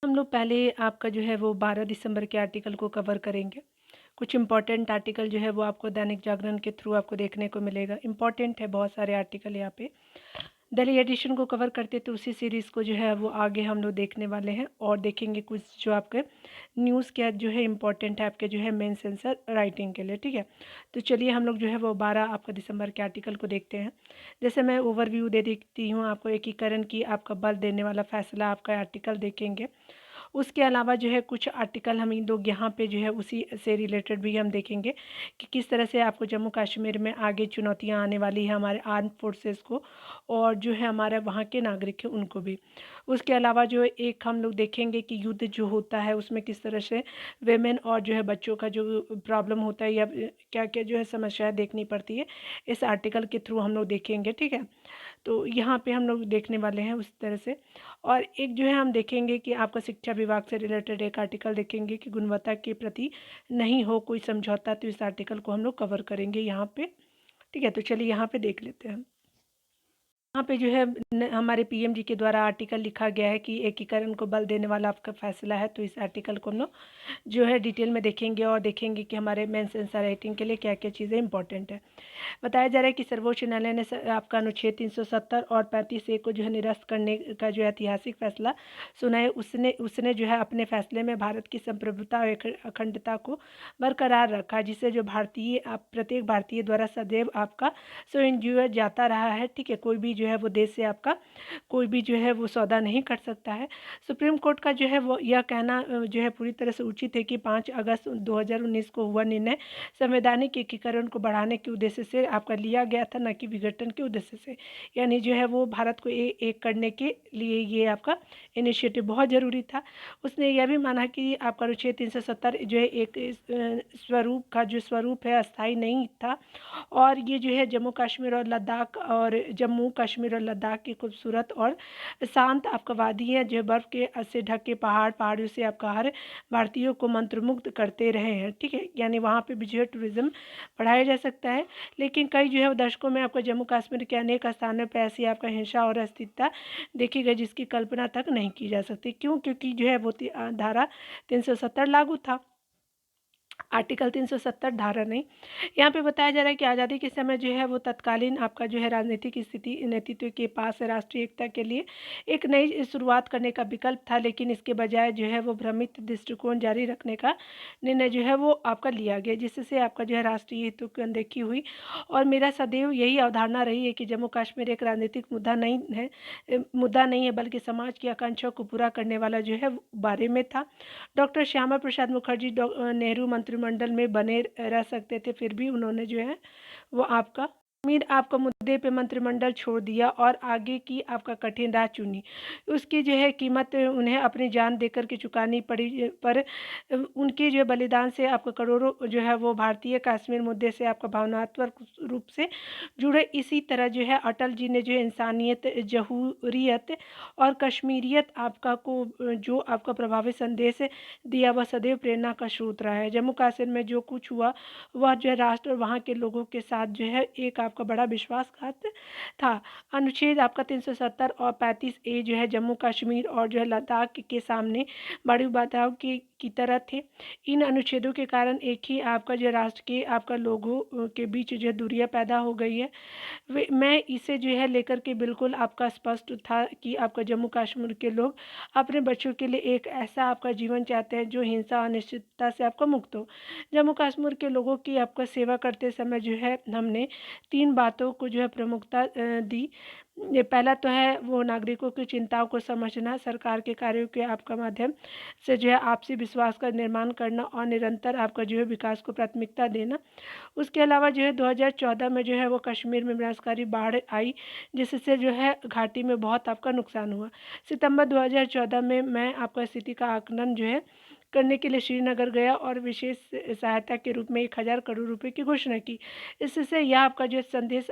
हम लोग पहले आपका जो है वो 12 दिसंबर के आर्टिकल को कवर करेंगे। कुछ इम्पोर्टेंट आर्टिकल जो है वो आपको दैनिक जागरण के थ्रू आपको देखने को मिलेगा। इम्पोर्टेंट है बहुत सारे आर्टिकल यहाँ पे। दिल्ली एडिशन को कवर करते तो उसी सीरीज़ को जो है वो आगे हम लोग देखने वाले हैं और देखेंगे कुछ जो आपके न्यूज़ क्या जो है इम्पोर्टेंट है आपके जो है मेन सेंसर राइटिंग के लिए, ठीक है। तो चलिए हम लोग जो है वो 12 आपका दिसंबर के आर्टिकल को देखते हैं। जैसे मैं ओवरव्यू दे देती हूँ आपको, एकीकरण की आपका बल देने वाला फैसला आपका आर्टिकल देखेंगे। उसके अलावा जो है कुछ आर्टिकल हम इन लोग यहाँ पे जो है उसी से रिलेटेड भी हम देखेंगे कि किस तरह से आपको जम्मू कश्मीर में आगे चुनौतियाँ आने वाली है हमारे आर्म फोर्सेस को और जो है हमारे वहाँ के नागरिक हैं उनको भी। उसके अलावा जो एक हम लोग देखेंगे कि युद्ध जो होता है उसमें किस तरह से वेमेन और जो है बच्चों का जो प्रॉब्लम होता है या क्या क्या जो है समस्याएं देखनी पड़ती है, इस आर्टिकल के थ्रू हम लोग देखेंगे, ठीक है। तो यहाँ पे हम लोग देखने वाले हैं उस तरह से। और एक जो है हम देखेंगे कि आपका शिक्षा विभाग से रिलेटेड एक आर्टिकल देखेंगे कि गुणवत्ता के प्रति नहीं हो कोई समझौता, तो इस आर्टिकल को हम लोग कवर करेंगे यहाँ पे, ठीक है। तो चलिए यहाँ पे देख लेते हैं। यहाँ पे जो है हमारे पीएम जी के द्वारा आर्टिकल लिखा गया है कि एकीकरण को बल देने वाला आपका फैसला है। तो इस आर्टिकल को हम लोग जो है डिटेल में देखेंगे और देखेंगे कि हमारे मेन सेंसर राइटिंग के लिए क्या क्या चीज़ें इंपॉर्टेंट है। बताया जा रहा है कि सर्वोच्च न्यायालय ने आपका अनुच्छेद 370 और 35A को जो है निरस्त करने का जो ऐतिहासिक फैसला सुना है। उसने उसने जो है अपने फैसले में भारत की संप्रभुता और अखंडता को बरकरार रखा, जिसे जो भारतीय प्रत्येक भारतीय द्वारा सदैव आपका स्वयं जाता रहा है, ठीक है। कोई भी जो है वो देश से आपका कोई भी जो है वो सौदा नहीं कर सकता है। सुप्रीम कोर्ट का जो है वो यह कहना जो है पूरी तरह से उचित है कि 5 अगस्त 2019 को हुआ निर्णय संवैधानिक एकीकरण को बढ़ाने के उद्देश्य से आपका लिया गया था, न कि विघटन के उद्देश्य से। यानी जो है वो भारत को एक करने के लिए ये आपका इनिशिएटिव बहुत ज़रूरी था। उसने यह भी माना कि आपका अनुच्छेद 370 जो है एक स्वरूप का जो स्वरूप है अस्थायी नहीं था और ये जो है जम्मू कश्मीर और लद्दाख और जम्मू कश्मीर और लद्दाख की खूबसूरत और शांत आपका वादी है जो बर्फ़ के से ढके पहाड़ियों से आपका हर भारतीयों को मंत्रमुग्ध करते रहे हैं, ठीक है। यानी वहाँ पे भी जो है टूरिज़्म बढ़ाया जा सकता है। लेकिन कई जो है दशकों में आपको जम्मू कश्मीर के अनेक स्थानों पर ऐसी आपका हिंसा और अस्थिरता देखी गई जिसकी कल्पना तक नहीं की जा सकती। क्यों? क्योंकि जो है वो धारा 370 लागू था, आर्टिकल 370 धारा नहीं। यहाँ पे बताया जा रहा है कि आज़ादी के समय जो है वो तत्कालीन आपका जो है राजनीतिक स्थिति नेतृत्व के पास राष्ट्रीय एकता के लिए एक नई शुरुआत करने का विकल्प था, लेकिन इसके बजाय जो है वो भ्रमित दृष्टिकोण जारी रखने का निर्णय जो है वो आपका लिया गया, जिससे आपका जो है राष्ट्रीय हितों की अनदेखी हुई। और मेरा सदैव यही अवधारणा रही है कि जम्मू कश्मीर एक राजनीतिक मुद्दा नहीं है बल्कि समाज की आकांक्षाओं को पूरा करने वाला जो है बारे में था। डॉक्टर श्यामा प्रसाद मुखर्जी नेहरू मंत्रिमंडल में बने रह सकते थे, फिर भी उन्होंने जो है वो आपका आपका मुद्दे पे मंत्रिमंडल छोड़ दिया और आगे की आपका कठिन राह चुनी। उसकी जो है कीमत उन्हें अपनी जान देकर के चुकानी पड़ी, पर उनके जो बलिदान से आपका करोड़ों जो है वो भारतीय कश्मीर मुद्दे से आपका भावनात्मक रूप से जुड़े। इसी तरह जो है अटल जी ने जो इंसानियत, जहूरियत और कश्मीरियत आपका को जो आपका प्रभावी संदेश दिया वह सदैव प्रेरणा का स्रोत रहा है। जम्मू कश्मीर में जो कुछ हुआ वह जो है राष्ट्र और वहाँ के लोगों के साथ जो है एक आपका बड़ा विश्वासघात था। अनुच्छेद आपका 370 और 35A जो है जम्मू कश्मीर और जो है लद्दाख के सामने बड़ी बाधाओं की तरह थे। इन अनुच्छेदों के कारण एक ही आपका जो राष्ट्र के आपका लोगों के बीच जो है दूरियां पैदा हो गई है। मैं इसे जो है लेकर के बिल्कुल आपका स्पष्ट था कि आपका जम्मू कश्मीर के लोग अपने बच्चों के लिए एक ऐसा आपका जीवन चाहते हैं जो हिंसा और अनिश्चितता से आपका मुक्त हो। जम्मू कश्मीर के लोगों की आपका सेवा करते समय जो है हमने 3 बातों को जो है प्रमुखता दी। ये पहला तो है वो नागरिकों की चिंताओं को समझना, सरकार के कार्यों के आपका माध्यम से जो है आपसी विश्वास का निर्माण करना और निरंतर आपका जो है विकास को प्राथमिकता देना। उसके अलावा जो है 2014 में जो है वो कश्मीर में विनाशकारी बाढ़ आई, जिससे जो है घाटी में बहुत आपका नुकसान हुआ। सितंबर 2014 में मैं आपका स्थिति का आकलन जो है करने के लिए श्रीनगर गया और विशेष सहायता के रूप में 1000 करोड़ रुपए की घोषणा की। इससे यह आपका जो संदेश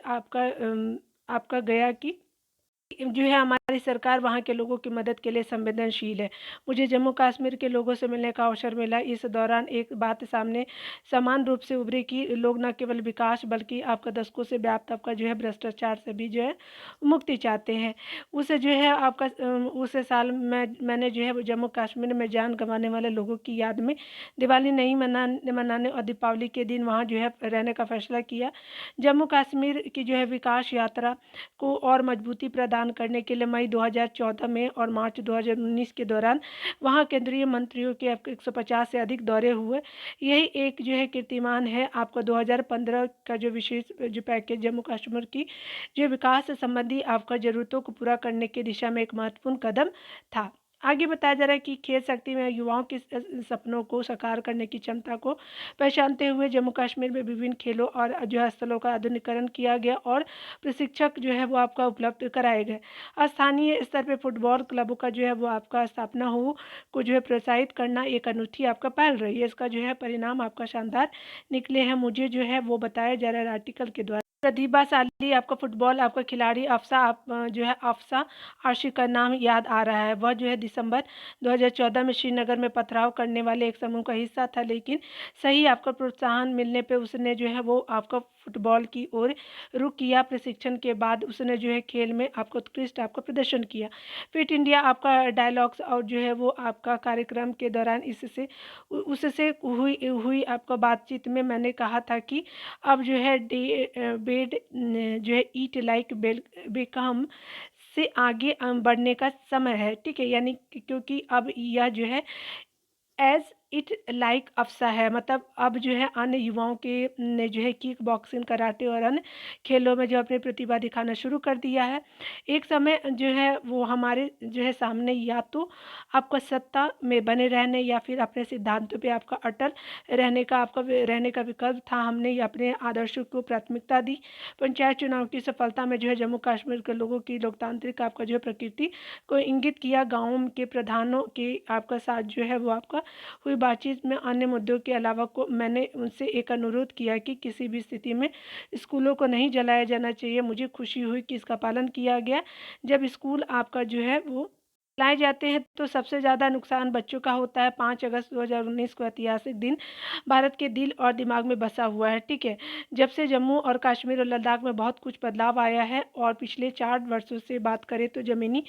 आपका गया कि जो है हमारी सरकार वहाँ के लोगों की मदद के लिए संवेदनशील है। मुझे जम्मू कश्मीर के लोगों से मिलने का अवसर मिला। इस दौरान एक बात सामने समान रूप से उभरी कि लोग न केवल विकास बल्कि आपका दशकों से व्याप्त आपका जो है भ्रष्टाचार से भी जो है मुक्ति चाहते हैं। उसे जो है आपका उस साल मैंने जो है वो जम्मू कश्मीर में जान गंवाने वाले लोगों की याद में दिवाली नहीं मनाने और दीपावली के दिन वहाँ जो है रहने का फैसला किया। जम्मू कश्मीर की जो है विकास यात्रा को और मजबूती प्रदान करने के लिए मई 2014 में और मार्च 2019 के दौरान वहाँ केंद्रीय मंत्रियों के 150 से अधिक दौरे हुए। यही एक जो है कीर्तिमान है। आपका 2015 का जो विशेष जो पैकेज जम्मू कश्मीर की जो विकास संबंधी आपका ज़रूरतों को पूरा करने की दिशा में एक महत्वपूर्ण कदम था। आगे बताया जा रहा है कि खेल शक्ति में युवाओं के सपनों को साकार करने की क्षमता को पहचानते हुए जम्मू कश्मीर में विभिन्न खेलों और जो है स्थलों का आधुनिकीकरण किया गया और प्रशिक्षक जो है वो आपका उपलब्ध कराए गए। स्थानीय स्तर पे फुटबॉल क्लबों का जो है वो आपका स्थापना हो को जो है प्रोत्साहित करना एक अनूठी आपका पहल रही है। इसका जो है परिणाम आपका शानदार निकले हैं। मुझे जो है वो बताया जा रहा है आर्टिकल के द्वारा। प्रतिभाशाली आपका फुटबॉल आपका खिलाड़ी जो है अफसा आशिक का नाम याद आ रहा है। वह जो है दिसंबर 2014 में श्रीनगर में पथराव करने वाले एक समूह का हिस्सा था, लेकिन सही आपका प्रोत्साहन मिलने पे उसने जो है वो आपका फुटबॉल की ओर रुख किया। प्रशिक्षण के बाद उसने जो है खेल में आपको उत्कृष्ट आपका प्रदर्शन किया। फिट इंडिया आपका डायलॉग्स और जो है वो आपका कार्यक्रम के दौरान उससे हुई हुई आपका बातचीत में मैंने कहा था कि अब जो है बेड जो है ईट लाइक बेकम से आगे बढ़ने का समय है। ठीक है, यानी क्योंकि अब यह जो है एज इट लाइक अफसा है, मतलब अब जो है अन्य युवाओं के ने जो है किक बॉक्सिंग कराटे और अन्य खेलों में जो अपनी प्रतिभा दिखाना शुरू कर दिया है। एक समय जो है वो हमारे जो है सामने या तो आपका सत्ता में बने रहने या फिर अपने सिद्धांतों पे आपका अटल रहने का विकल्प था। हमने अपने आदर्शों को प्राथमिकता दी। पंचायत चुनाव की सफलता में जो है जम्मू कश्मीर के लोगों की लोकतांत्रिक आपका जो है प्रकृति को इंगित किया। गाँव के प्रधानों के आपका साथ जो है वो आपका हुई बातचीत में अन्य मुद्दों के अलावा को मैंने उनसे एक अनुरोध किया कि किसी भी स्थिति में स्कूलों को नहीं जलाया जाना चाहिए। मुझे खुशी हुई कि इसका पालन किया गया। जब स्कूल आपका जो है वो लाए जाते हैं तो सबसे ज़्यादा नुकसान बच्चों का होता है। 5 अगस्त 2019 को ऐतिहासिक दिन भारत के दिल और दिमाग में बसा हुआ है। ठीक है, जब से जम्मू और कश्मीर और लद्दाख में बहुत कुछ बदलाव आया है और पिछले 4 वर्षों से बात करें तो ज़मीनी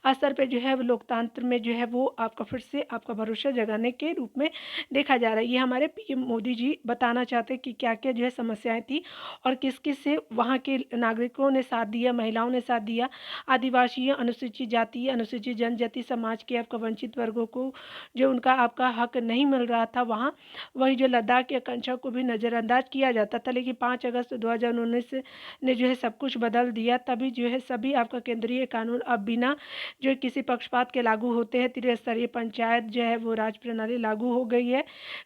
स्तर पे जो है वो लोकतंत्र में जो है वो आपका फिर से आपका भरोसा जगाने के रूप में देखा जा रहा है। ये हमारे पीएम मोदी जी बताना चाहते हैं कि क्या-क्या जो है समस्याएँ थी और किस-किस से वहाँ के नागरिकों ने साथ दिया, महिलाओं ने साथ दिया, आदिवासी, अनुसूचित जाति, अनुसूचित जनजाति समाज के आपका वंचित वर्गों को जो उनका आपका हक नहीं मिल रहा था वहाँ, वही जो लद्दाख की आकांक्षा को भी नज़रअंदाज किया जाता था। लेकिन 5 अगस्त 2019 ने जो है सब कुछ बदल दिया। तभी जो है सभी आपका केंद्रीय कानून अब बिना जो किसी पक्षपात के लागू होते हैं। त्रिस्तरीय पंचायत जो है वो राज प्रणाली लागू हो गई है।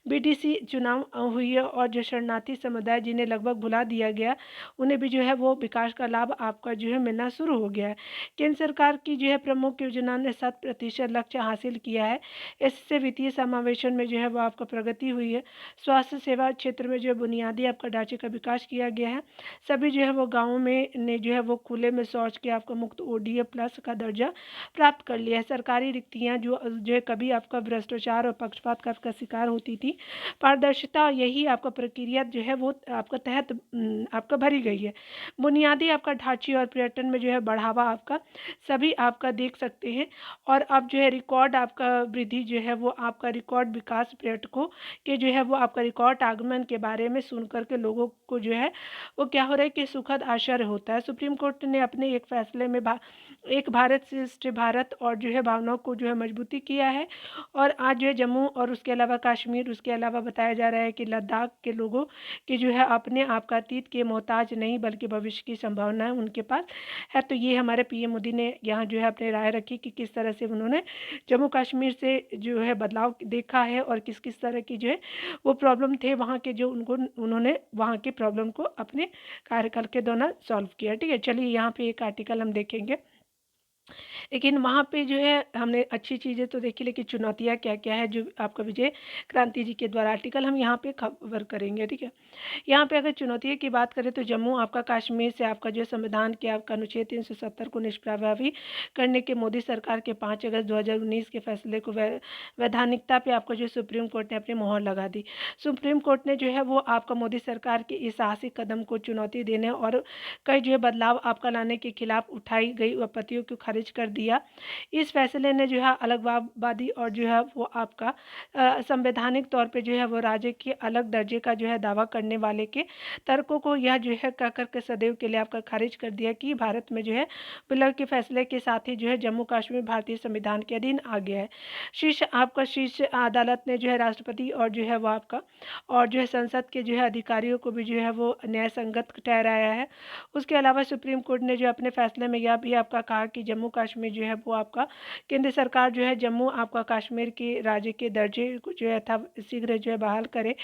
बीडीसी चुनाव हुई है और जो शरणार्थी समुदाय जिन्हें लगभग भुला दिया गया, उन्हें भी जो है वो विकास का लाभ आपका जो है मिलना शुरू हो गया है। केंद्र सरकार की जो है प्रमुख योजना ने 100% लक्ष्य हासिल किया है। इससे वित्तीय समावेशन में जो है वो आपका प्रगति हुई है। स्वास्थ्य सेवा क्षेत्र में जो बुनियादी आपका ढांचे का विकास किया गया है। सभी जो है वो गाँवों में ने जो है वो खुले में शौच के आपका मुक्त ओडीएफ प्लस का दर्जा प्राप्त कर लिया है। सरकारी रिक्तियाँ जो है कभी आपका भ्रष्टाचार और पक्षपात का शिकार होती थी, पारदर्शिता यही आपका प्रक्रिया जो है वो आपका तहत आपका भरी गई है। बुनियादी आपका ढांचे और पर्यटन में जो है बढ़ावा आपका सभी आपका देख सकते हैं और अब जो है रिकॉर्ड आपका वृद्धि जो है वो आपका रिकॉर्ड विकास पर्यटकों के जो है वो आपका रिकॉर्ड आगमन के बारे में सुन कर के लोगों को जो है वो क्या हो रहा है कि सुखद आश्चर्य होता है। सुप्रीम कोर्ट ने अपने एक फैसले में एक भारत श्रेष्ठ भारत और जो है भावनाओं को जो है मजबूती किया है और आज जो है जम्मू और उसके अलावा कश्मीर, उसके अलावा बताया जा रहा है कि लद्दाख के लोगों की जो है अपने आप का अतीत के मोहताज नहीं बल्कि भविष्य की संभावना है उनके पास है। तो ये हमारे पीएम मोदी ने यहाँ जो है अपनी राय रखी कि किस तरह से उन्होंने जम्मू कश्मीर से जो है बदलाव देखा है और किस किस तरह की जो है वो प्रॉब्लम थे वहाँ के, जो उन्होंने वहाँ के प्रॉब्लम को अपने कार्यकाल के दौरान सॉल्व किया। ठीक है, चलिए यहाँ पे एक आर्टिकल हम देखेंगे। लेकिन वहाँ पे जो है हमने अच्छी चीज़ें तो देखी, लेकिन चुनौतियाँ क्या-क्या है जो आपका विजय क्रांति जी के द्वारा आर्टिकल हम यहाँ पे कवर करेंगे, ठीक है। यहाँ पे अगर चुनौतियों की बात करें तो जम्मू आपका कश्मीर से आपका जो संविधान के आपका अनुच्छेद 370 को निष्प्रभावी करने के मोदी सरकार के 5 अगस्त 2019 के फैसले को वैधानिकता पे आपको जो सुप्रीम कोर्ट ने अपनी मोहर लगा दी। सुप्रीम कोर्ट ने जो है वो आपका मोदी सरकार के इस साहसिक कदम को चुनौती देने और कई जो है बदलाव आपका लाने के खिलाफ उठाई गई आपत्तियों को खारिज कर दिया। इस फैसले ने जो है अलगाववादी और जो है वो आपका संवैधानिक तौर पे जो है वो राज्य के अलग दर्जे का जो है दावा करने वाले के तर्कों को यह जो है कह कर के सदैव के लिए आपका खारिज कर दिया कि भारत में जो है विलय के फैसले के साथ ही जो है जम्मू कश्मीर भारतीय संविधान के अधीन आ गया है। शीर्ष अदालत ने जो है राष्ट्रपति और जो है वो आपका और जो है संसद के जो है अधिकारियों को भी जो है वो न्याय संगत ठहराया है। उसके अलावा सुप्रीम कोर्ट ने जो अपने फैसले में यह भी आपका कहा कि जम्मू कश्मीर जो है वो आपका केंद्र सरकार जो है जम्मू आपका कश्मीर के राज्य के दर्जे को जो है था शीघ्र जो है बहाल करे।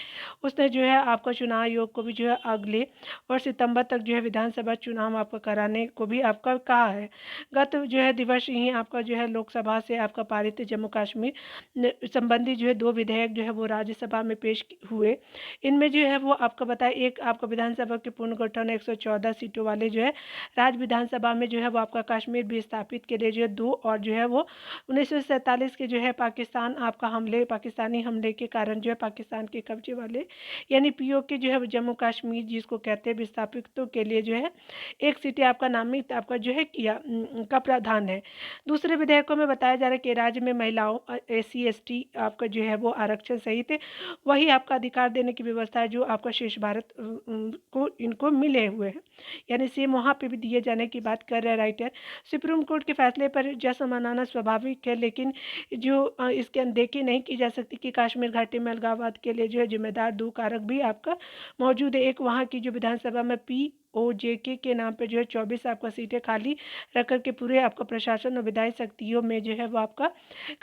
उसने जो है आपका चुनाव आयोग को भी जो है अगले और सितंबर तक जो है विधानसभा चुनाव आपका कराने को भी आपका कहा है। गत जो है दिवस ही आपका जो है लोकसभा से आपका पारित जम्मू कश्मीर संबंधी जो है 2 विधेयक जो है वो राज्यसभा में पेश हुए। इनमें जो है वो आपका बताया एक आपका विधानसभा के पुनर्गठन 114 सीटों वाले जो है राज्य विधानसभा में जो है वो आपका कश्मीर भी स्थापित के लिए जो है 2 और जो है वो 1947 के जो है पाकिस्तानी हमले के कारण जो है पाकिस्तान के कब्जे वाले यानी पीओके जो है जम्मू कश्मीर जिसको कहते हैं विस्थापितों के लिए जो है एक सीटें आपका नामित आपका जो है किया का प्रावधान है। दूसरे विधेयकों में बताया जा रहा है कि राज्य में महिलाओं SC ST आपका जो है वो आरक्षण सहित वही आपका अधिकार देने की व्यवस्था है जो आपका शेष भारत को इनको मिले हुए हैं, यानी सेम वहाँ पे भी दिए जाने की बात कर रहे हैं राइटर। सुप्रीम कोर्ट के फैसले पर जश्न मनाना स्वाभाविक है, लेकिन जो इसकी अनदेखी नहीं की जा सकती कि कश्मीर घाटी में अलगाववाद के लिए जो है जिम्मेदार 2 कारक भी आपका मौजूद है। एक वहाँ की जो विधानसभा में POJK के नाम पे जो है 24 आपका सीटें खाली रख कर के पूरे आपका प्रशासन और विधायी शक्तियों में जो है वो आपका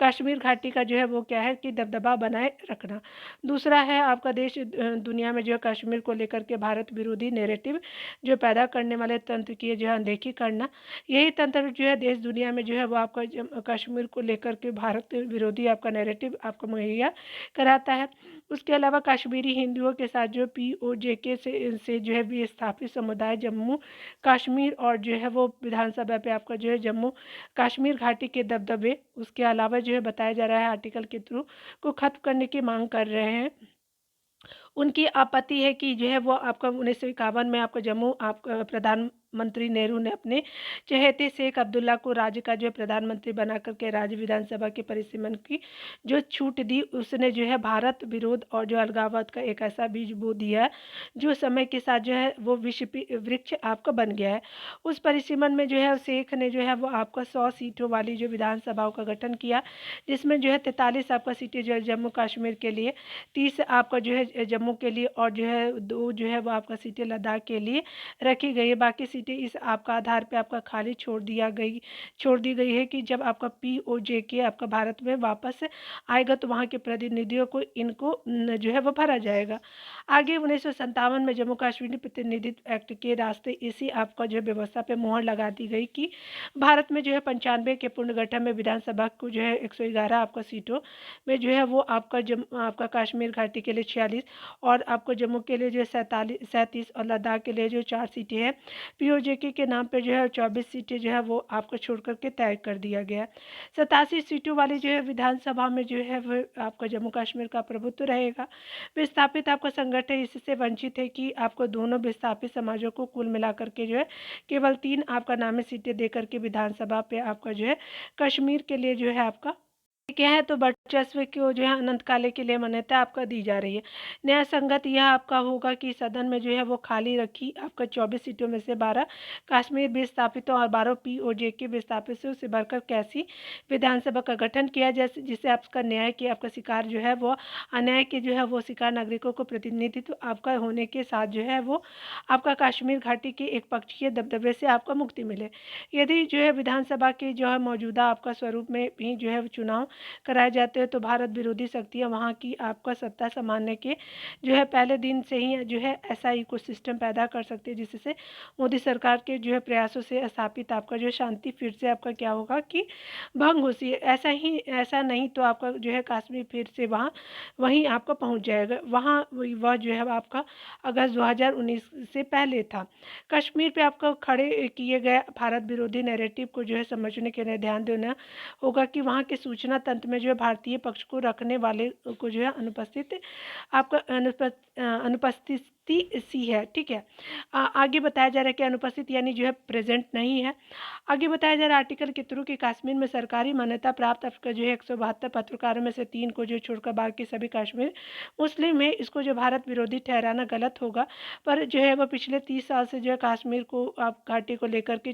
कश्मीर घाटी का जो है वो क्या है कि दबदबा बनाए रखना। दूसरा है आपका देश दुनिया में जो है कश्मीर को लेकर के भारत विरोधी नैरेटिव जो पैदा करने वाले तंत्र की जो है अनदेखी करना। यही तंत्र जो है देश दुनिया में जो है वो आपका कश्मीर को लेकर के भारत विरोधी आपका नैरेटिव आपको मुहैया कराता है। उसके अलावा कश्मीरी हिंदुओं के साथ जो POJK से जो है विस्थापित समुदाय जम्मू कश्मीर और जो है वो विधानसभा पे आपका जो है जम्मू कश्मीर घाटी के दबदबे उसके अलावा जो है बताया जा रहा है आर्टिकल के थ्रू को खत्म करने की मांग कर रहे हैं। उनकी आपत्ति है कि जो है वो आपका 1951 में आपका जम्मू आपका प्रधानमंत्री नेहरू ने अपने चहेते शेख अब्दुल्ला को राज्य का जो है प्रधानमंत्री बना करके राज्य विधानसभा के परिसीमन की जो छूट दी, उसने जो है भारत विरोध और जो अलगाववाद का एक ऐसा बीज बो दिया जो समय के साथ जो है वो विश्व वृक्ष आपका बन गया है। उस परिसीमन में जो है शेख ने जो है वो आपका 100 सीटों वाली जो विधानसभाओं का गठन किया, जिसमें जो है 43 आपका सीटें जो है जम्मू कश्मीर के लिए, 30 आपका जो है जम्मू के लिए और जो है 2 जो है वो आपका सीटें लद्दाख के लिए रखी गई है। बाकी सीटें इस आपका आधार पे आपका खाली छोड़ दी गई है कि जब आपका POJK आपका भारत में वापस आएगा तो वहाँ के प्रतिनिधियों को इनको जो है वो भरा जाएगा। आगे 1957 में जम्मू कश्मीर प्रतिनिधित्व एक्ट के रास्ते इसी आपका जो है व्यवस्था पे मोहर लगा दी गई कि भारत में जो है 95 के पुनर्गठन में विधानसभा को जो है 111 आपका सीटों में जो है वो आपका कश्मीर घाटी के लिए 46 और आपको जम्मू के लिए जो है 37 और लद्दाख के लिए जो 4 सीटें हैं POJK के नाम पे जो है 24 सीटें जो है वो आपको छोड़ करके तय कर दिया गया। 87 सीटों वाली जो है विधानसभा में जो है वो आपका जम्मू कश्मीर का प्रभुत्व रहेगा। विस्थापित आपका संगठन इससे वंचित है कि आपको दोनों विस्थापित समाजों को कुल मिलाकर के जो है केवल 3 आपका नामित सीटें देकर के विधानसभा पे आपका जो है कश्मीर के लिए जो है आपका क्या है तो वर्चस्व को जो है अनंत काल के लिए मान्यता आपका दी जा रही है। न्याय संगत यह आपका होगा कि सदन में जो है वो खाली रखी आपका 24 सीटों में से 12 कश्मीर विस्थापितों और 12 POJK विस्थापितों से भरकर कैसी विधानसभा का गठन किया जैसे जिससे आपका न्याय की आपका शिकार जो है वो अन्याय के जो है वो शिकार नागरिकों को प्रतिनिधित्व आपका होने के साथ जो है वो आपका कश्मीर घाटी के एक पक्षीय दबदबे से आपका मुक्ति मिले। यदि जो है विधानसभा के जो है मौजूदा आपका स्वरूप में भी जो है चुनाव कराए जाते हैं तो भारत विरोधी शक्तियाँ वहाँ की आपका सत्ता संभालने के जो है पहले दिन से ही जो है ऐसा इकोसिस्टम पैदा कर सकती है, जिससे मोदी सरकार के जो है प्रयासों से स्थापित आपका जो है शांति फिर से आपका क्या होगा कि भंग होती है। ऐसा नहीं तो आपका जो है कश्मीर फिर से वहीं आपका पहुंच जाएगा। वहाँ वह जो है आपका अगस्त 2019 से पहले था। कश्मीर पे आपको खड़े किए गए भारत विरोधी नैरेटिव को जो है समझने के लिए ध्यान देना होगा कि वहाँ के सूचना तंत्र में जो है भारतीय पक्ष को रखने वाले को जो है अनुपस्थिति सी है। ठीक है, आगे बताया जा रहा है कि अनुपस्थित यानी जो है प्रेजेंट नहीं है। आगे बताया जा रहा है आर्टिकल के थ्रू कि कश्मीर में सरकारी मान्यता प्राप्त आपका जो है 172 पत्रकारों में से 3 को जो छोड़कर बाकी सभी कश्मीर मुस्लिम है। इसको जो भारत विरोधी ठहराना गलत होगा, पर जो है वो पिछले 30 साल से जो है कश्मीर को आप घाटी को लेकर के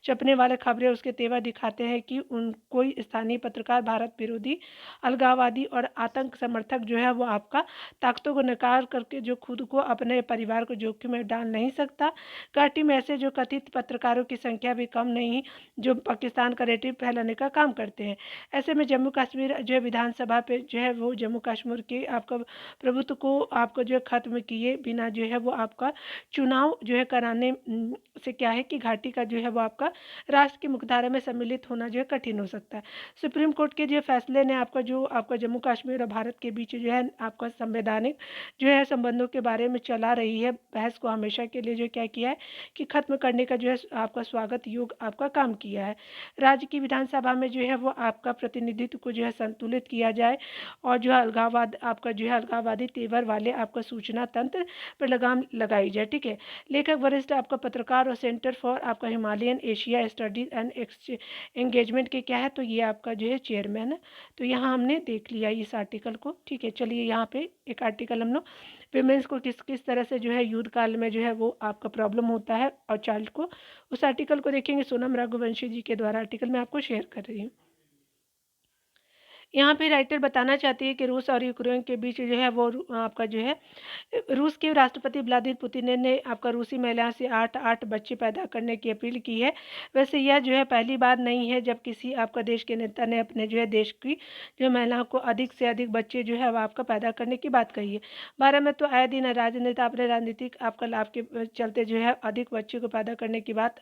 छपने वाले खबरें उसके तेवर दिखाते हैं कि कोई स्थानीय पत्रकार भारत विरोधी, अलगाववादी और आतंक समर्थक जो है वो आपका ताकतों को नकार करके जो खुद को अपने परिवार को जोखिम में डाल नहीं सकता। घाटी में ऐसे जो कथित पत्रकारों की संख्या भी कम नहीं जो पाकिस्तान का नैरेटिव फैलाने का काम करते हैं। ऐसे में जम्मू कश्मीर जो है विधानसभा पे जो है वो जम्मू कश्मीर के आपका प्रभुत्व को आपको जो है खत्म किए बिना जो है वो आपका चुनाव जो है कराने से क्या है कि घाटी का जो है वो आपका राष्ट्र की मुख्यधारा में सम्मिलित होना जो है कठिन हो सकता है। सुप्रीम कोर्ट के जो फैसले ने आपका जम्मू कश्मीर और भारत के बीच जो है आपका संवैधानिक जो है संबंधों के बारे में चला रही है बहस को हमेशा के लिए जो क्या किया है कि खत्म करने का जो है आपका स्वागत योग आपका काम किया है। राज्य की विधानसभा में जो है वो आपका प्रतिनिधित्व को जो है संतुलित किया जाए और जो है अलगाववाद आपका जो है अलगाववादी तेवर वाले आपका सूचना तंत्र पर लगाम लगाई जाए। ठीक है, लेखक वरिष्ठ आपका पत्रकार और सेंटर फॉर आपका Himalayan Asia studies and engagement के क्या है तो ये आपका जो है चेयरमैन है। तो यहाँ हमने देख लिया इस आर्टिकल को। ठीक है, चलिए यहाँ पे एक आर्टिकल हम लोग विमेंस को किस किस तरह से जो है युद्ध काल में जो है वो आपका प्रॉब्लम होता है और चाइल्ड को, उस आर्टिकल को देखेंगे। सोनम रघुवंशी जी के द्वारा आर्टिकल मैं आपको शेयर कर रही हूँ। यहाँ पे राइटर बताना चाहती है कि रूस और यूक्रेन के बीच जो है वो आपका जो है रूस के राष्ट्रपति व्लादिमीर पुतिन ने आपका रूसी महिला से 8 बच्चे पैदा करने की अपील की है। वैसे यह जो है पहली बार नहीं है जब किसी आपका देश के नेता ने अपने जो है देश की जो महिलाओं को अधिक से अधिक बच्चे जो है वो आपका पैदा करने की बात कही है। भारत में तो आए दिन राजनेता अपने राजनीतिक आपका लाभ के चलते जो है अधिक बच्चे को पैदा करने की बात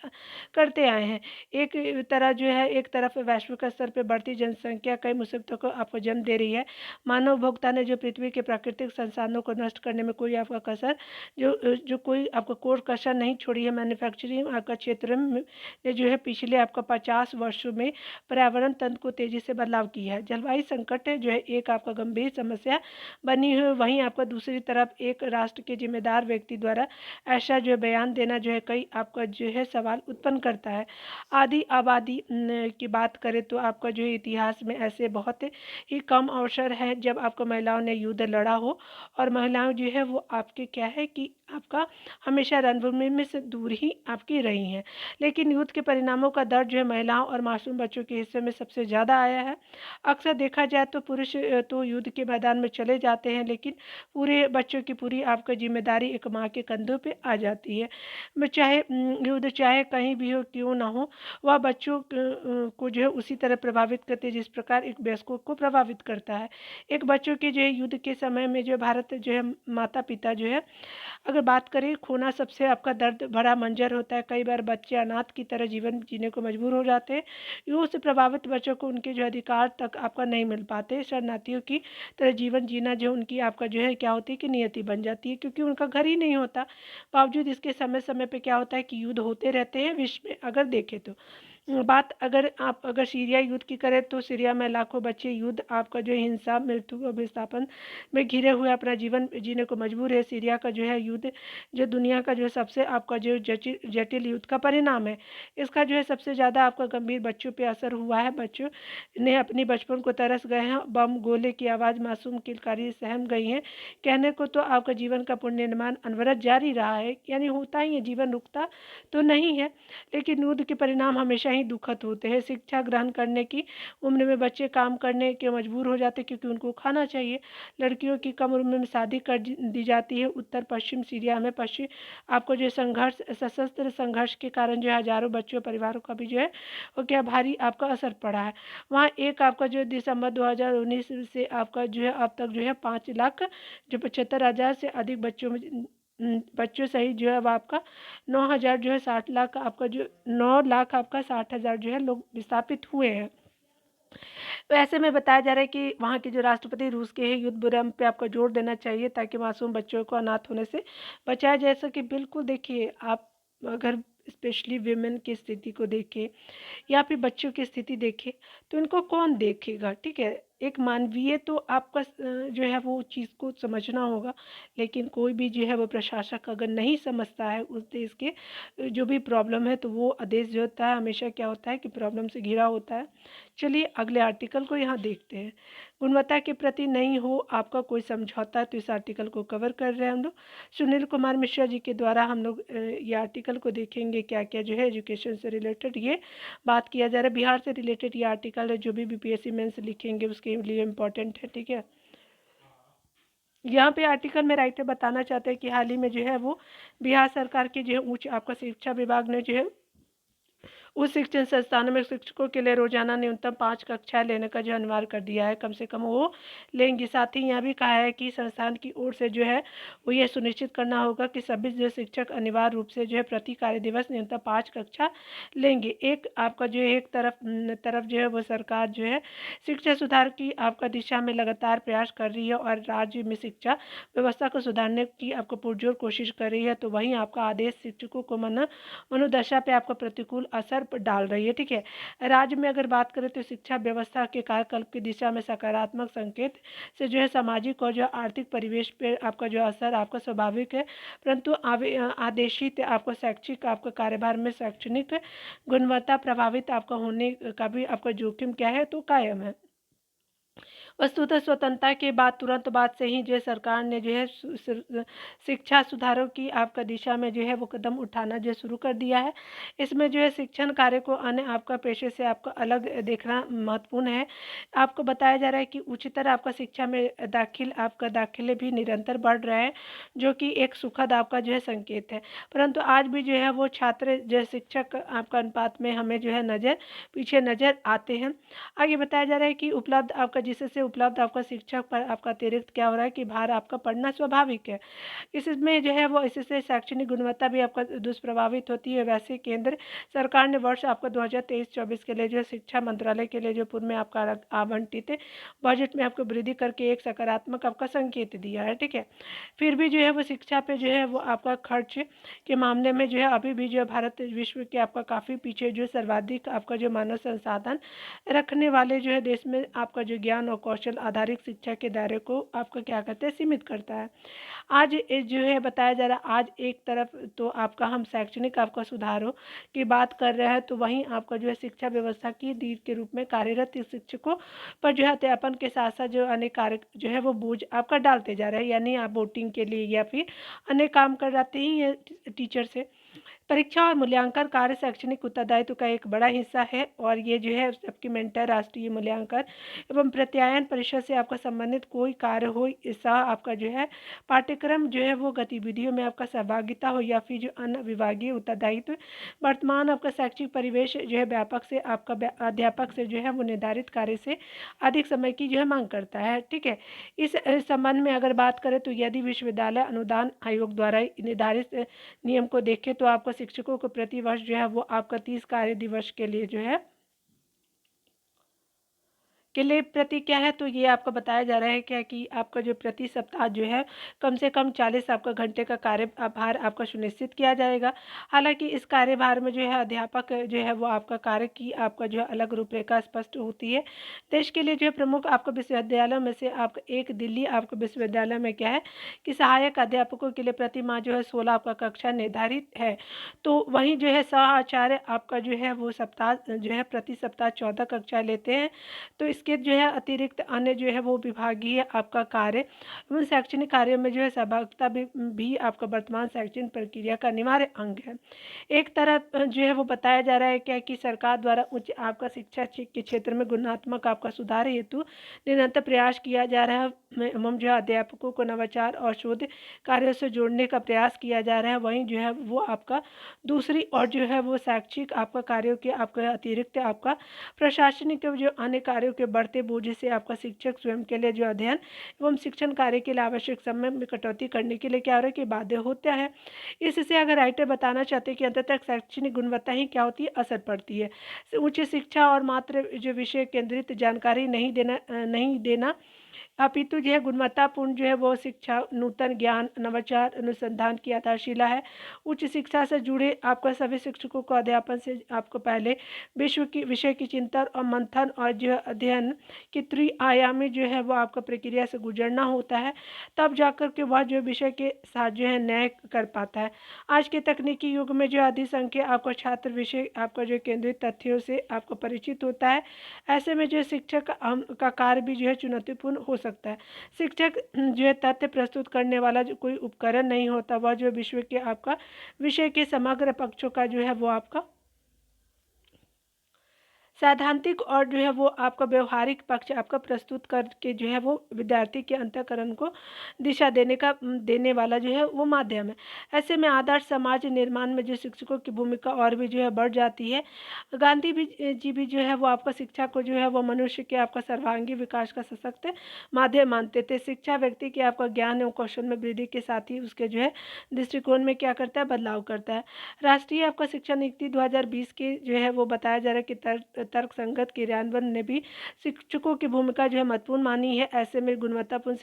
करते आए हैं। एक तरफ वैश्विक स्तर पर बढ़ती जनसंख्या कई मुसीबतों को आपको जन्म दे रही है। मानव उपभोक्ता ने जो पृथ्वी के प्राकृतिक संसाधनों को नष्ट करने में कोई आपका कसर जो कोई आपका कोई कसर नहीं छोड़ी है। मैन्युफैक्चरिंग आपका क्षेत्र में ने जो है पिछले आपका 50 वर्षों में पर्यावरण तंत्र को तेजी से बदलाव किया है। जलवायु संकट है जो है एक आपका गंभीर समस्या बनी हुई, वहीं आपका दूसरी तरफ एक राष्ट्र के जिम्मेदार व्यक्ति द्वारा ऐसा जो है बयान देना जो है कई आपका जो है सवाल उत्पन्न करता है। आदि आबादी की बात करें तो आपका जो इतिहास में ऐसे बहुत ही कम अवसर है जब आपको महिलाओं ने युद्ध लड़ा हो और महिलाएं जो है वो आपके क्या है कि आपका हमेशा रणभूमि में से दूर ही आपकी रही हैं। लेकिन युद्ध के परिणामों का दर्द जो है महिलाओं और मासूम बच्चों के हिस्से में सबसे ज़्यादा आया है। अक्सर देखा जाए तो पुरुष तो युद्ध के मैदान में चले जाते हैं, लेकिन पूरे बच्चों की पूरी आपका जिम्मेदारी एक माँ के कंधों पे आ जाती है। चाहे युद्ध चाहे कहीं भी हो क्यों ना हो, वह बच्चों को जो है उसी तरह प्रभावित करते हैं जिस प्रकार एक वयस्कों को प्रभावित करता है। एक बच्चों के जो है युद्ध के समय में जो भारत जो है माता पिता जो है अगर बात करें खोना सबसे आपका दर्द भरा मंजर होता है। कई बार बच्चे अनाथ की तरह जीवन जीने को मजबूर हो जाते हैं। युद्ध से प्रभावित बच्चों को उनके जो अधिकार तक आपका नहीं मिल पाते। शरणार्थियों की तरह जीवन जीना जो उनकी आपका जो है क्या होती है कि नियति बन जाती है, क्योंकि उनका घर ही नहीं होता। बावजूद इसके समय समय पे क्या होता है कि युद्ध होते रहते हैं विश्व में। अगर देखें तो बात अगर सीरिया युद्ध की करें तो सीरिया में लाखों बच्चे युद्ध आपका जो हिंसा मृत्यु और विस्थापन में घिरे हुए अपना जीवन जीने को मजबूर है। सीरिया का जो है युद्ध जो दुनिया का जो सबसे आपका जो जटिल युद्ध का परिणाम है। इसका जो है सबसे ज़्यादा आपका गंभीर बच्चों पे असर हुआ है। बच्चों ने अपनी बचपन को तरस गए हैं। बम गोले की आवाज़ मासूम किलकारी सहम गई हैं। कहने को तो आपका जीवन का पुनर्निर्माण अनवरत जारी रहा है, यानी होता ही है, जीवन रुकता तो नहीं है। लेकिन युद्ध के परिणाम हमेशा कहीं दुखद होते हैं। शिक्षा ग्रहण करने की उम्र में बच्चे काम करने के मजबूर हो जाते हैं क्योंकि उनको खाना चाहिए। लड़कियों की कम उम्र में शादी कर दी जाती है। उत्तर पश्चिम सीरिया में पश्चिम आपको जो संघर्ष, सशस्त्र संघर्ष के कारण जो है हजारों बच्चों परिवारों का भी जो है वो क्या भारी आपका असर पड़ा है। वहाँ एक आपका जो दिसंबर 2019 से आपका जो है अब तक जो है 5 लाख जो 75,000 से अधिक बच्चों में बच्चों सहित जो है अब आपका 9,000 जो है 60 लाख आपका जो 9 लाख आपका 60,000 जो है लोग विस्थापित हुए हैं। तो ऐसे में बताया जा रहा है कि वहाँ के जो राष्ट्रपति रूस के हैं युद्ध विराम पे आपको जोर देना चाहिए ताकि मासूम बच्चों को अनाथ होने से बचाया जा सके। बिल्कुल देखिए, आप अगर स्पेशली विमेन की स्थिति को देखें या फिर बच्चों की स्थिति देखें तो इनको कौन देखेगा, ठीक है। एक मानवीय तो आपका जो है वो चीज़ को समझना होगा, लेकिन कोई भी जो है वो प्रशासक अगर नहीं समझता है उस देश के जो भी प्रॉब्लम है तो वो देश जो होता है हमेशा क्या होता है कि प्रॉब्लम से घिरा होता है। चलिए अगले आर्टिकल को यहाँ देखते हैं। गुणवत्ता के प्रति नहीं हो आपका कोई समझौता, तो इस आर्टिकल को कवर कर रहे हैं हम लोग। सुनील कुमार मिश्रा जी के द्वारा हम लोग ये आर्टिकल को देखेंगे क्या क्या जो है एजुकेशन से रिलेटेड ये बात किया जा रहा है। बिहार से रिलेटेड ये आर्टिकल है, जो भी बीपीएससी मेंस लिखेंगे उसके लिए इम्पोर्टेंट है, ठीक है। यहाँ पे आर्टिकल में राइटर बताना चाहते हैं कि हाल ही में जो है वो बिहार सरकार के जो है उच्च आपका शिक्षा विभाग ने जो है उस शिक्षण संस्थानों में शिक्षकों के लिए रोजाना न्यूनतम 5 कक्षाएं लेने का जो अनिवार्य कर दिया है, कम से कम वो लेंगी। साथ ही यहाँ भी कहा है कि संस्थान की ओर से जो है वो ये सुनिश्चित करना होगा कि सभी जो शिक्षक अनिवार्य रूप से जो है प्रति कार्य दिवस न्यूनतम 5 कक्षा लेंगे। एक आपका जो है एक तरफ जो है वो सरकार जो है शिक्षा सुधार की आपका दिशा में लगातार प्रयास कर रही है और राज्य में शिक्षा व्यवस्था को सुधारने की आपको पुरजोर कोशिश कर रही है, तो वहीं आपका आदेश शिक्षकों को मनोदशा पे आपका प्रतिकूल असर डाल रही है, ठीक है। राज्य में अगर बात करें तो शिक्षा व्यवस्था के कार्यकल्प की दिशा में सकारात्मक संकेत से जो है सामाजिक और जो आर्थिक परिवेश पे आपका जो असर आपका स्वाभाविक है, परंतु आदेशित आपको शैक्षिक आपका कार्यभार में शैक्षणिक गुणवत्ता प्रभावित आपका होने का भी आपका जोखिम क्या है तो कायम है। वस्तुतः स्वतंत्रता के बाद तुरंत बाद से ही जो सरकार ने जो है शिक्षा सुधारों की आपका दिशा में जो है वो कदम उठाना जो शुरू कर दिया है। इसमें जो है शिक्षण कार्य को अन्य आपका पेशे से आपका अलग देखना महत्वपूर्ण है। आपको बताया जा रहा है कि उच्चतर आपका शिक्षा में आपका दाखिले भी निरंतर बढ़ रहा है, जो कि एक सुखद आपका जो है संकेत है। परंतु आज भी जो है वो छात्र जो है शिक्षक आपका अनुपात में हमें जो है पीछे नजर आते हैं। आगे बताया जा रहा है कि उपलब्ध आपका जिससे उपलब्ध आपका शिक्षक पर आपका अतिरिक्त क्या हो रहा है कि भार आपका पड़ना स्वाभाविक है। इसमें जो है वो इससे शैक्षणिक गुणवत्ता भी आपका दुष्प्रभावित होती है। वैसे केंद्र सरकार ने वर्ष आपका 2023-24 के लिए जो शिक्षा मंत्रालय के लिए जो पूर्व में आपका आवंटित बजट में आपको वृद्धि करके एक सकारात्मक आपका संकेत दिया है, ठीक है। फिर भी जो है वो शिक्षा पे जो है वो आपका खर्च के मामले में जो है अभी भी जो है भारत विश्व के आपका काफ़ी पीछे जो सर्वाधिक आपका जो मानव संसाधन रखने वाले जो है देश में आपका जो ज्ञान और कौशल आधारित शिक्षा के दायरे को आपका क्या कहते हैं सीमित करता है। आज जो है बताया जा रहा है, आज एक तरफ तो आपका हम शैक्षणिक आपका सुधारों की बात कर रहे हैं, तो वहीं आपका जो है शिक्षा व्यवस्था की रीढ़ के रूप में कार्यरत शिक्षकों पर जो है अध्यापन के साथ साथ जो अनेक कार्य जो है वो बोझ आपका डालते जा रहे हैं, यानी आप वोटिंग के लिए या फिर अन्य काम कर जाते ही ये टीचर से। परीक्षा और मूल्यांकन कार्य शैक्षणिक उत्तरदायित्व का एक बड़ा हिस्सा है और ये जो है सप्लीमेंटर राष्ट्रीय मूल्यांकन एवं प्रत्यायन परिषद से आपका संबंधित कोई कार्य हो, ऐसा आपका जो है पाठ्यक्रम जो है वो गतिविधियों में आपका सहभागिता हो या फिर जो अन्य विभागीय उत्तरदायित्व वर्तमान आपका शैक्षिक परिवेश जो है व्यापक से आपका अध्यापक से जो है वो निर्धारित कार्य से अधिक समय की जो है मांग करता है, ठीक है। इस संबंध में अगर बात करें तो यदि विश्वविद्यालय अनुदान आयोग द्वारा निर्धारित नियम को देखें तो आपको शिक्षकों को प्रति वर्ष जो है वो आपका 30 कार्य दिवस के लिए जो है के लिए प्रति क्या है तो ये आपको बताया जा रहा है क्या कि आपका जो प्रति सप्ताह जो है कम से कम 40 आपका घंटे का कार्यभार आपका सुनिश्चित किया जाएगा। हालांकि इस कार्यभार में जो है अध्यापक जो है वो आपका कार्य की आपका जो है अलग रूपरेखा स्पष्ट होती है। देश के लिए जो है प्रमुख आपका विश्वविद्यालयों में से आपका एक दिल्ली आपका विश्वविद्यालय में क्या है कि सहायक अध्यापकों के लिए प्रति माह जो है 16 आपका कक्षा निर्धारित है। तो वहीं जो है सह आचार्य आपका जो है वो सप्ताह जो है प्रति सप्ताह 14 कक्षा लेते हैं। तो इस इसके जो है अतिरिक्त अन्य जो है वो विभागीय आपका कार्य एवं शैक्षणिक कार्यों में जो है सहभागिता भी आपका वर्तमान शैक्षणिक प्रक्रिया का अनिवार्य अंग है। एक तरफ जो है वो बताया जा रहा है क्या कि सरकार द्वारा उच्च आपका शिक्षा के क्षेत्र में गुणात्मक आपका सुधार हेतु निरंतर प्रयास किया जा रहा है एवं जो है अध्यापकों को नवाचार और शोध कार्यों से जोड़ने का प्रयास किया जा रहा है। वहीं जो है वो आपका दूसरी और जो है वो शैक्षिक आपका कार्यों के आपका अतिरिक्त आपका प्रशासनिक जो अन्य कार्यों के बढ़ते बोझ से आपका शिक्षक स्वयं के लिए जो अध्ययन एवं शिक्षण कार्य के लिए आवश्यक समय में कटौती करने के लिए क्या हो रहा है कि बाध्य होता है। इससे अगर राइटर बताना चाहते हैं कि अंततः शैक्षणिक गुणवत्ता ही क्या होती है, असर पड़ती है। उच्च शिक्षा और मात्र जो विषय केंद्रित जानकारी नहीं देना अपितु जो है गुणवत्तापूर्ण जो है वो शिक्षा नूतन ज्ञान नवाचार अनुसंधान की आधारशिला है। उच्च शिक्षा से जुड़े आपका सभी शिक्षकों को अध्यापन से आपको पहले विषय की चिंतन और मंथन और जो है अध्ययन की त्रिआयामी जो है वो आपका प्रक्रिया से गुजरना होता है, तब जाकर के वह जो विषय के साथ जो है न्याय कर पाता है। आज के तकनीकी युग में जो अधिसंख्य आपका छात्र विषय आपका जो केंद्रित तथ्यों से आपको परिचित होता है। ऐसे में जो शिक्षक का कार्य भी जो है चुनौतीपूर्ण हो सकता है। शिक्षक जो है तथ्य प्रस्तुत करने वाला जो कोई उपकरण नहीं होता, वह जो विश्व के आपका विषय के समग्र पक्षों का जो है वो आपका सैद्धांतिक और जो है वो आपका व्यवहारिक पक्ष आपका प्रस्तुत करके जो है वो विद्यार्थी के अंतःकरण को दिशा देने वाला जो है वो माध्यम है। ऐसे में आदर्श समाज निर्माण में जो शिक्षकों की भूमिका और भी जो है बढ़ जाती है। गांधी जी भी जो है वो आपका शिक्षा को जो है वो मनुष्य के आपका सर्वांगीण विकास का सशक्त माध्यम मानते थे। शिक्षा व्यक्ति के आपका ज्ञान एवं कौशल में वृद्धि के साथ ही उसके जो है दृष्टिकोण में क्या करता है, बदलाव करता है। राष्ट्रीय आपका शिक्षा नीति 2020 के जो है वो बताया जा रहा है कि तर्क संगत क्रियान्वयन ने भी शिक्षकों की भूमिका जो है महत्वपूर्ण मानी है। ऐसे में गुणवत्तापूर्ण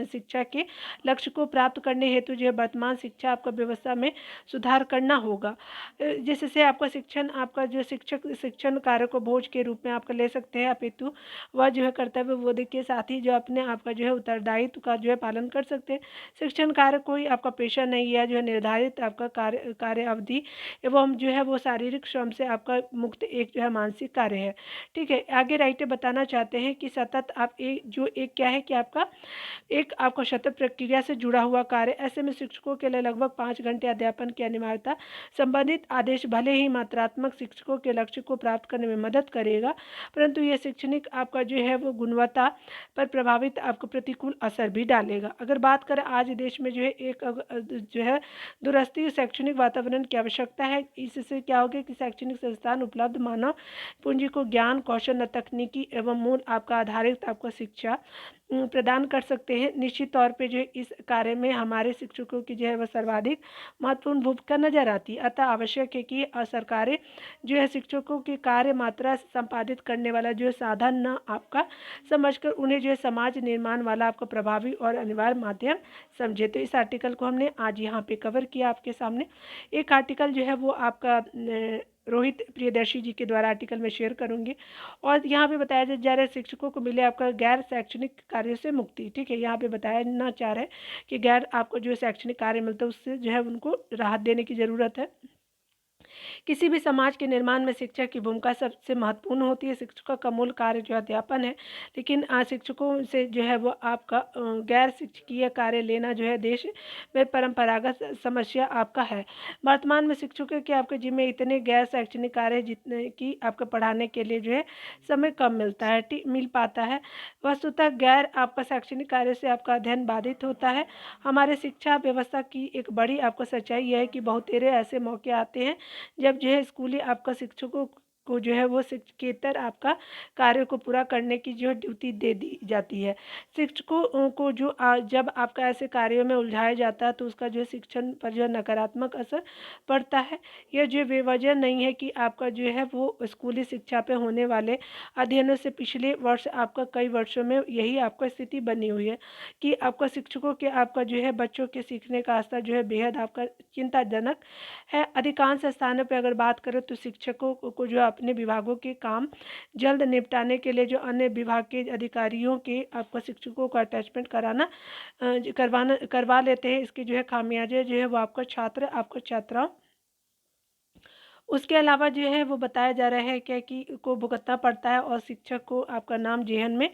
शिक्षा के लक्ष्य को प्राप्त करने हेतु जो है वर्तमान शिक्षा आपका व्यवस्था में सुधार करना होगा, जिससे आपका शिक्षण आपका जो शिक्षक शिक्षण कार्य को बोझ के रूप में आपका ले सकते हैं, अपितु वह जो है कर्तव्य बोध के साथ ही जो अपने आपका जो है उत्तरदायित्व का जो है पालन कर सकते हैं। शिक्षण कार्य कोई आपका पेशा नहीं है, जो है निर्धारित आपका कार्य अवधि एवं जो है वो शारीरिक श्रम से आपका मुक्त एक जो है मानसिक कार्य है। ठीक है, आगे राइटर बताना चाहते हैं कि सतत आप एक क्या है कि आपका सतत प्रक्रिया से जुड़ा हुआ कार्य। ऐसे में शिक्षकों के लिए लगभग 5 घंटे अध्यापन की अनिवार्यता संबंधित आदेश भले ही मात्रात्मक शिक्षकों के लक्ष्य को प्राप्त करने में मदद करेगा, परंतु यह शैक्षणिक आपका जो है वो गुणवत्ता पर प्रभावित आपको प्रतिकूल असर भी डालेगा। अगर बात करें आज देश में जो है जो है दूरस्थ शैक्षणिक वातावरण की आवश्यकता है। इससे क्या होगा कि शैक्षणिक संस्थान उपलब्ध मानव पूंजी को ज्ञान कौशल न तकनीकी एवं मूल आपका आधारित आपको शिक्षा प्रदान कर सकते हैं। निश्चित तौर पे जो इस कार्य में हमारे शिक्षकों की जो है वह सर्वाधिक महत्वपूर्ण भूमिका नजर आती है। अतः आवश्यक है कि सरकारें जो है शिक्षकों की कार्य मात्रा संपादित करने वाला जो है साधन न आपका समझकर उन्हें जो है समाज निर्माण वाला आपका प्रभावी और अनिवार्य माध्यम समझे। तो इस आर्टिकल को हमने आज यहाँ पे कवर किया आपके सामने। एक आर्टिकल जो है वो आपका रोहित प्रियदर्शी जी के द्वारा आर्टिकल में शेयर करूंगी, और यहाँ पे बताया जा रहा है शिक्षकों को मिले आपका गैर शैक्षणिक कार्यों से मुक्ति। ठीक है, यहाँ पे बताया ना चाह रहा है कि गैर आपको जो शैक्षणिक कार्य मिलता है उससे जो है उनको राहत देने की ज़रूरत है। किसी भी समाज के निर्माण में शिक्षा की भूमिका सबसे महत्वपूर्ण होती है। शिक्षकों का मूल कार्य जो अध्यापन है, लेकिन शिक्षकों से जो है वो आपका गैर शिक्षकीय कार्य लेना जो है देश में परंपरागत समस्या आपका है। वर्तमान में शिक्षकों के आपके जिम्मे इतने गैर शैक्षणिक कार्य जितने कि आपका पढ़ाने के लिए जो है समय कम मिल पाता है। वस्तुतः गैर आपका शैक्षणिक कार्य से आपका अध्ययन बाधित होता है। हमारे शिक्षा व्यवस्था की एक बड़ी आपको सच्चाई यह है कि बहुतेरे ऐसे मौके आते हैं जब जो है स्कूली आपका शिक्षकों को जो है वो शिक्षकेतर आपका कार्य को पूरा करने की जो ड्यूटी दे दी जाती है। शिक्षकों को जो जब आपका ऐसे कार्यों में उलझाया जाता है तो उसका जो शिक्षण पर जो नकारात्मक असर पड़ता है। यह जो बेवजह नहीं है कि आपका जो है वो स्कूली शिक्षा पे होने वाले अध्ययनों से पिछले वर्ष आपका कई वर्षों में यही आपका स्थिति बनी हुई है कि आपका शिक्षकों के आपका जो है बच्चों के सीखने का स्तर जो है बेहद आपका चिंताजनक है। अधिकांश स्थानों पर अगर बात करें तो शिक्षकों को जो अपने विभागों के काम जल्द निपटाने के लिए जो अन्य विभाग के अधिकारियों के आपको शिक्षकों को अटैचमेंट करवा लेते हैं। इसकी जो है खामियाजे जो है वो आपका छात्राओं उसके अलावा जो है वो बताया जा रहा है क्या कि को भुगतना पड़ता है और शिक्षक को आपका नाम जेहन में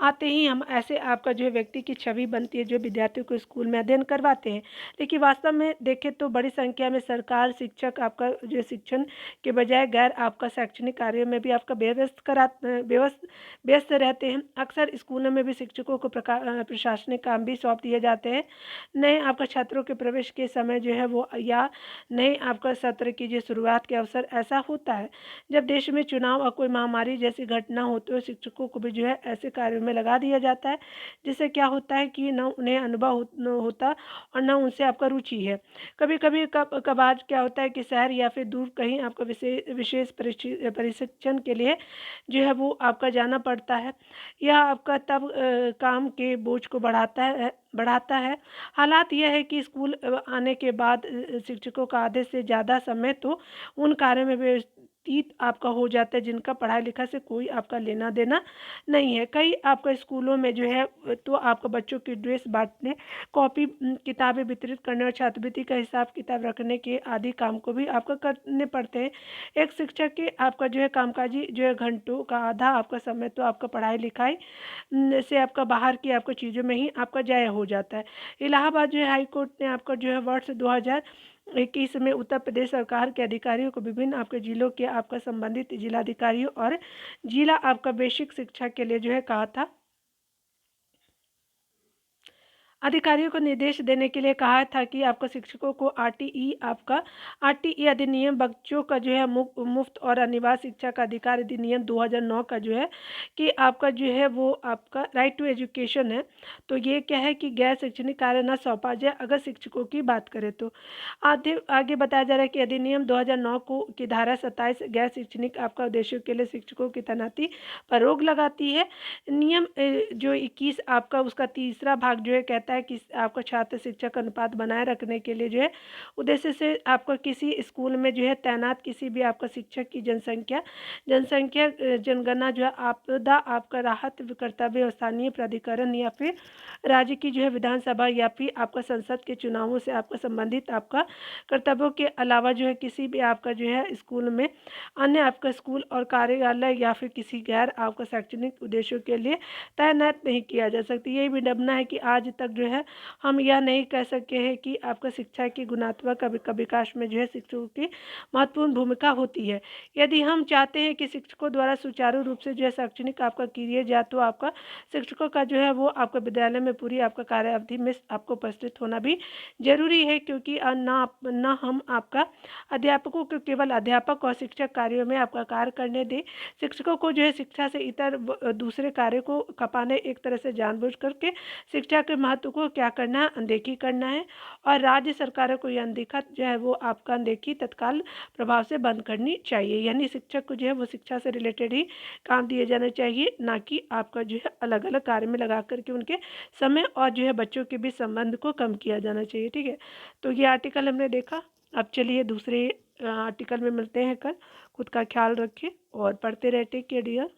आते ही हम ऐसे आपका जो है व्यक्ति की छवि बनती है जो विद्यार्थियों को स्कूल में अध्ययन करवाते हैं। लेकिन वास्तव में देखें तो बड़ी संख्या में सरकार शिक्षक आपका जो शिक्षण के बजाय गैर आपका शैक्षणिक कार्यों में भी आपका व्यस्त रहते हैं। अक्सर स्कूलों में भी शिक्षकों को प्रशासनिक काम भी सौंप दिए जाते हैं। नए आपका छात्रों के प्रवेश के समय जो है वो या नए आपका सत्र की जो शुरुआत के अवसर ऐसा होता है जब देश में चुनाव और कोई महामारी जैसी घटना होती है, शिक्षकों को भी जो है ऐसे कार्यों में लगा दिया जाता है, जिससे क्या होता है कि न उन्हें अनुभव होता और न उनसे आपका रुचि है। कभी कभी कभार क्या होता है कि शहर या फिर दूर कहीं आपका विशेष प्रशिक्षण के लिए जो है वो आपका जाना पड़ता है। यह आपका तब काम के बोझ को बढ़ाता है। हालात यह है कि स्कूल आने के बाद शिक्षकों का आधे से ज़्यादा समय तो उन कार्यों में व्यतीत आपका हो जाता है जिनका पढ़ाई लिखाई से कोई आपका लेना देना नहीं है। कई आपका स्कूलों में जो है तो आपका बच्चों की ड्रेस बांटने, कॉपी किताबें वितरित करने और छात्रवृत्ति का हिसाब किताब रखने के आदि काम को भी आपका करने पड़ते हैं। एक शिक्षक के आपका जो है कामकाजी जो है घंटों का आधा आपका समय तो आपका पढ़ाई लिखाई से आपका बाहर की आपको चीज़ों में ही आपका ज़ाया हो जाता है। इलाहाबाद जो है हाई कोर्ट ने आपका जो है वर्ष 2021 में उत्तर प्रदेश सरकार के अधिकारियों को विभिन्न आपके जिलों के आपका संबंधित जिलाधिकारियों और जिला आपका बेसिक शिक्षा के लिए जो है कहा था, अधिकारियों को निर्देश देने के लिए कहा था कि आपका शिक्षकों को आरटीई अधिनियम, बच्चों का जो है मुफ्त और अनिवार्य शिक्षा का अधिकार अधिनियम 2009 का जो है कि आपका जो है वो आपका राइट टू एजुकेशन है। तो ये क्या है कि गैर शैक्षणिक कार्य न सौंपा जाए अगर शिक्षकों की बात करें तो। आगे बताया जा रहा है कि अधिनियम 2009 को की धारा 27 गैर शैक्षणिक आपका उद्देश्यों के लिए शिक्षकों की तैनाती पर रोक लगाती है। नियम जो 21 आपका उसका तीसरा भाग जो है कहता है कि आपका छात्र शिक्षक अनुपात बनाए रखने के लिए जो है उद्देश्य से आपका किसी स्कूल में जो है तैनात किसी भी आपका शिक्षक की जनसंख्या जनगणना जो है आपदा आपका राहत कर्तव्य स्थानीय प्राधिकरण या फिर राज्य की जो है विधानसभा या फिर आपका संसद के चुनावों से आपका संबंधित आपका कर्तव्यों के अलावा जो है किसी भी आपका जो है स्कूल में अन्य आपका स्कूल और कार्यालय या फिर किसी गैर आपका शैक्षणिक उद्देश्यों के लिए तैनात नहीं किया जा सकती। यही विडंबना है कि आज तक जो है हम यह नहीं कह सके हैं कि आपका शिक्षा की गुणात्मक विकास में जो है शिक्षकों की महत्वपूर्ण भूमिका होती है। यदि हम चाहते हैं कि शिक्षकों द्वारा सुचारू रूप से जो है शैक्षणिक आपका किया जाए तो आपका शिक्षकों का जो है वो आपका विद्यालय में पूरी आपका कार्य अवधि में आपको उपस्थित होना भी जरूरी है, क्योंकि ना हम आपका अध्यापकों को केवल अध्यापक और शिक्षक कार्यों में आपका कार्य करने दें। शिक्षकों को जो है शिक्षा से इतर दूसरे कार्य को खपाने एक तरह से जानबूझ करके शिक्षा के महत्व को क्या करना है, अनदेखी करना है। और राज्य सरकारों को यह अनदेखा जो है वो आपका अनदेखी तत्काल प्रभाव से बंद करनी चाहिए। यानी शिक्षक को जो है वो शिक्षा से रिलेटेड ही काम दिए जाने चाहिए, ना कि आपका जो है अलग अलग कार्य में लगा करके उनके समय और जो है बच्चों के बीच संबंध को कम किया जाना चाहिए। ठीक है, तो ये आर्टिकल हमने देखा। अब चलिए दूसरे आर्टिकल में मिलते हैं कल। खुद का ख्याल रखिए और पढ़ते रहते कि डियर।